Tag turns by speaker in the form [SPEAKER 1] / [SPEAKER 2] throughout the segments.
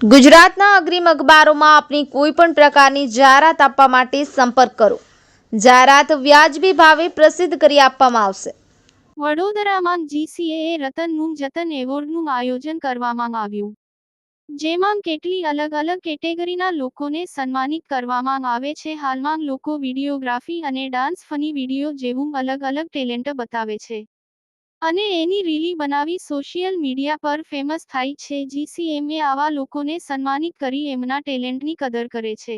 [SPEAKER 1] ગુજરાતના અગ્રીમ અખબારોમાં આપની કોઈ પણ પ્રકારની જાહેરાત આપવા માટે સંપર્ક કરો. જાહેરાત વ્યાજબી ભાવે પ્રસિદ્ધ કરી આપવામાં આવશે.
[SPEAKER 2] વડોદરામાં જીસીએએ રતનનું જતન એવોર્ડનું આયોજન કરવામાં આવ્યું, જેમાં કેટલી અલગ અલગ કેટેગરીના લોકોને સન્માનિત કરવામાં આવે છે. હાલમાં લોકો વિડીયોગ્રાફી અને ડાન્સ, ફની વિડીયો જેવું અલગ અલગ ટેલેન્ટ બતાવે છે અને એની રીલી બનાવી સોશિયલ મીડિયા પર ફેમસ થાય છે. જીસીએમએ આવા લોકોને સન્માનિત કરી એમના ટેલેન્ટની કદર કરે છે.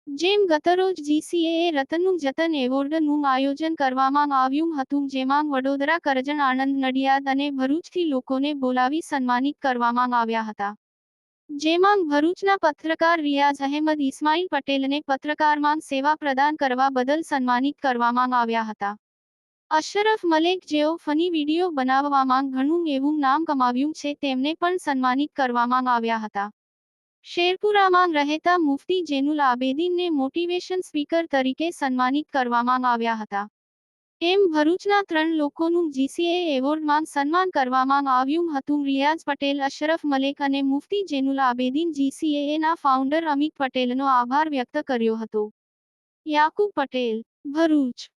[SPEAKER 2] જેમ ગતરોજ જીસીએએ રતનનું જતન એવોર્ડનું આયોજન કરવામાં આવ્યું હતું, જેમાં વડોદરા, કરજણ, આણંદ, નડિયાદ અને ભરૂચથી લોકોને બોલાવી સન્માનિત કરવામાં આવ્યા હતા. જેમાં ભરૂચના પત્રકાર રિયાઝ અહેમદ ઇસ્માઇલ પટેલને પત્રકારમાં સેવા પ્રદાન કરવા બદલ સન્માનિત કરવામાં આવ્યા હતા. અશરફ મલેક, જેઓ ફની વિડીયો બનાવવામાં ઘણું એવું નામ કમાવ્યું છે, તેમને પણ સન્માનિત કરવામાં આવ્યા હતા. શેરપુરામાં રહેતા મુફ્તી જેનુલ આબેદીનને મોટિવેશન સ્પીકર તરીકે સન્માનિત કરવામાં આવ્યા હતા. એમ ભરૂચના 3 લોકોનું જીસીએ એવોર્ડમાં સન્માન કરવામાં આવ્યું હતું. રિયાઝ પટેલ, અશરફ મલેક અને મુફ્તી જેનુલ આબેદીન જીસીએના ફાઉન્ડર અમિત પટેલનો આભાર વ્યક્ત કર્યો હતો. યાકુબ પટેલ, ભરૂચ.